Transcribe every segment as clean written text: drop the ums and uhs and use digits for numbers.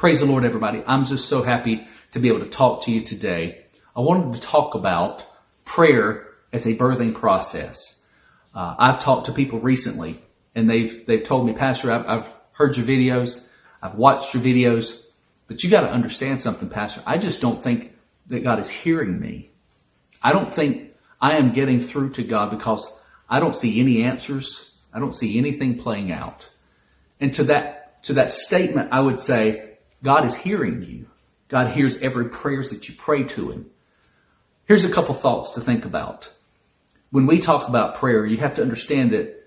Praise the Lord, everybody. I'm just so happy to be able to talk to you today. I wanted to talk about prayer as a birthing process. I've talked to people recently, and they've told me, Pastor, I've heard your videos, I've watched your videos, but you got to understand something, Pastor. I just don't think that God is hearing me. I don't think I am getting through to God because I don't see any answers. I don't see anything playing out. And to that statement, I would say, God is hearing you. God hears every prayer that you pray to Him. Here's a couple thoughts to think about. When we talk about prayer, you have to understand that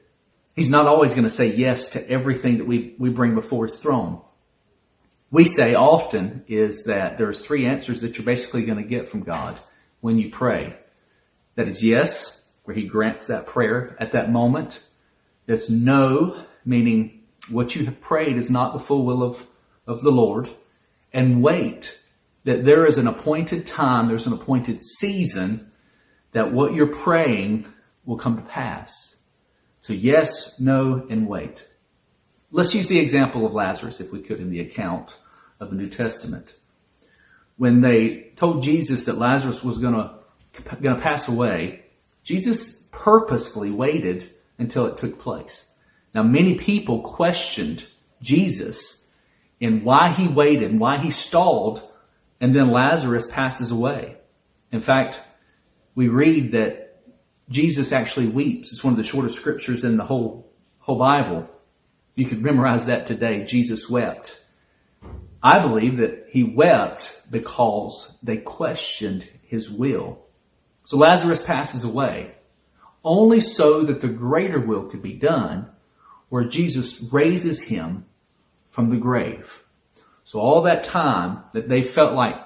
He's not always going to say yes to everything that we bring before His throne. We say often is that there's three answers that you're basically going to get from God when you pray. That is yes, where He grants that prayer at that moment. That's no, meaning what you have prayed is not the full will of the Lord. And wait, that there is an appointed time, there's an appointed season that what you're praying will come to pass. So yes, no, and wait. Let's use the example of Lazarus, if we could, in the account of the New Testament. When they told Jesus that Lazarus was going to pass away, Jesus purposefully waited until it took place. Now, many people questioned Jesus in why He waited and why He stalled, and then Lazarus passes away. In fact, we read that Jesus actually weeps. It's one of the shortest scriptures in the whole Bible. You could memorize that today. Jesus wept. I believe that He wept because they questioned His will. So Lazarus passes away, only so that the greater will could be done, where Jesus raises him from the grave. So all that time that they felt like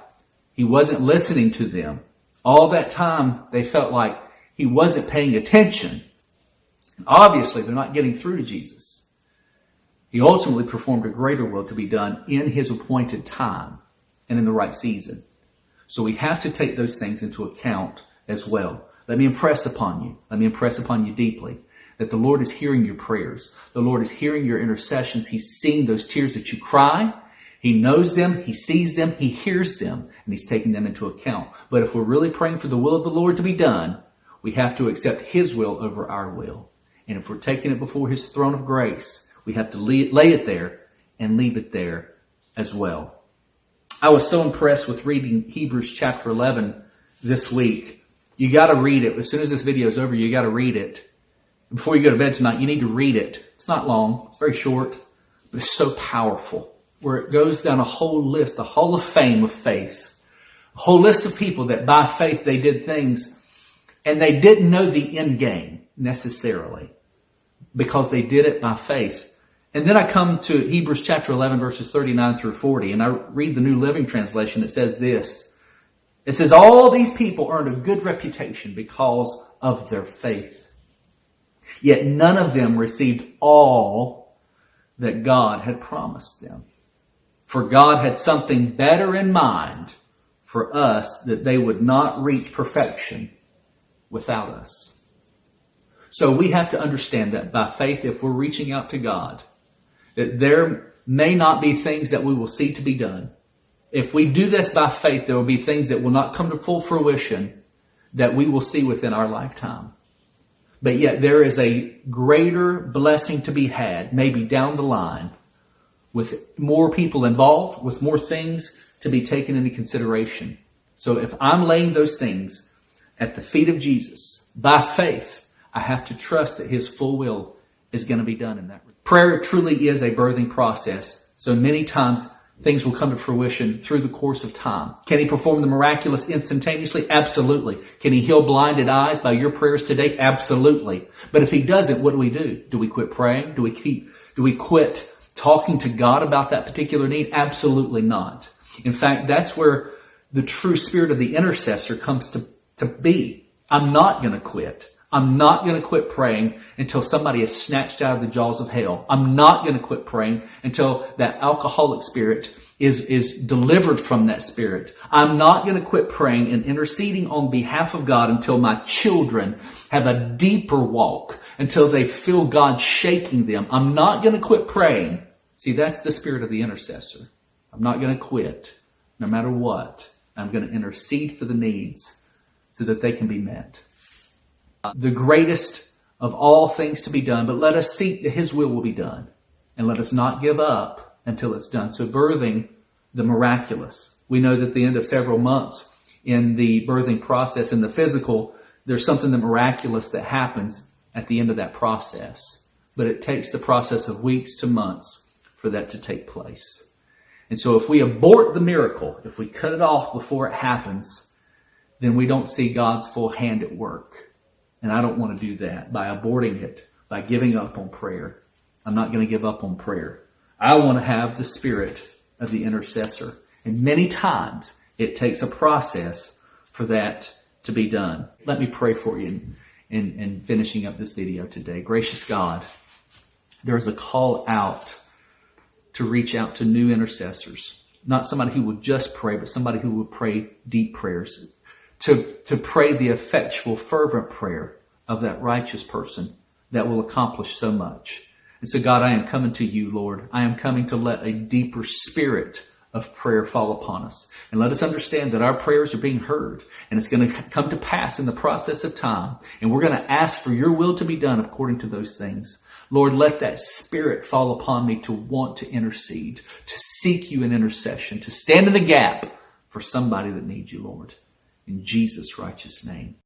He wasn't listening to them, all that time they felt like He wasn't paying attention, obviously they're not getting through to Jesus. He ultimately performed a greater will to be done in His appointed time and in the right season. So we have to take those things into account as well. Let me impress upon you. Let me impress upon you deeply that the Lord is hearing your prayers. The Lord is hearing your intercessions. He's seeing those tears that you cry. He knows them. He sees them. He hears them. And He's taking them into account. But if we're really praying for the will of the Lord to be done, we have to accept His will over our will. And if we're taking it before His throne of grace, we have to lay it there and leave it there as well. I was so impressed with reading Hebrews chapter 11 this week. You got to read it. As soon as this video is over, you got to read it. Before you go to bed tonight, you need to read it. It's not long. It's very short, but it's so powerful, where it goes down a whole list, a hall of fame of faith, a whole list of people that by faith they did things, and they didn't know the end game necessarily because they did it by faith. And then I come to Hebrews chapter 11, verses 39 through 40, and I read the New Living Translation that says this. It says, all these people earned a good reputation because of their faith. Yet none of them received all that God had promised them. For God had something better in mind for us, that they would not reach perfection without us. So we have to understand that by faith, if we're reaching out to God, that there may not be things that we will see to be done. If we do this by faith, there will be things that will not come to full fruition that we will see within our lifetime. But yet there is a greater blessing to be had, maybe down the line, with more people involved, with more things to be taken into consideration. So if I'm laying those things at the feet of Jesus, by faith, I have to trust that His full will is going to be done in that. Prayer truly is a birthing process. So many times things will come to fruition through the course of time. Can He perform the miraculous instantaneously? Absolutely. Can He heal blinded eyes by your prayers today? Absolutely. But if He doesn't, what do? Do we quit praying? Do we quit talking to God about that particular need? Absolutely not. In fact, that's where the true spirit of the intercessor comes to be. I'm not going to quit. I'm not going to quit praying until somebody is snatched out of the jaws of hell. I'm not going to quit praying until that alcoholic spirit is delivered from that spirit. I'm not going to quit praying and interceding on behalf of God until my children have a deeper walk, until they feel God shaking them. I'm not going to quit praying. See, that's the spirit of the intercessor. I'm not going to quit. No matter what, I'm going to intercede for the needs so that they can be met. The greatest of all things to be done, but let us seek that His will be done. And let us not give up until it's done. So birthing the miraculous. We know that at the end of several months in the birthing process, in the physical, there's something that miraculous that happens at the end of that process. But it takes the process of weeks to months for that to take place. And so if we abort the miracle, if we cut it off before it happens, then we don't see God's full hand at work. And I don't want to do that by aborting it, by giving up on prayer. I'm not going to give up on prayer. I want to have the spirit of the intercessor. And many times it takes a process for that to be done. Let me pray for you in finishing up this video today. Gracious God, there is a call out to reach out to new intercessors. Not somebody who would just pray, but somebody who would pray deep prayers. To pray the effectual, fervent prayer of that righteous person that will accomplish so much. And so God, I am coming to you, Lord. I am coming to let a deeper spirit of prayer fall upon us. And let us understand that our prayers are being heard. And it's going to come to pass in the process of time. And we're going to ask for your will to be done according to those things. Lord, let that spirit fall upon me to want to intercede, to seek you in intercession, to stand in the gap for somebody that needs you, Lord. In Jesus' righteous name.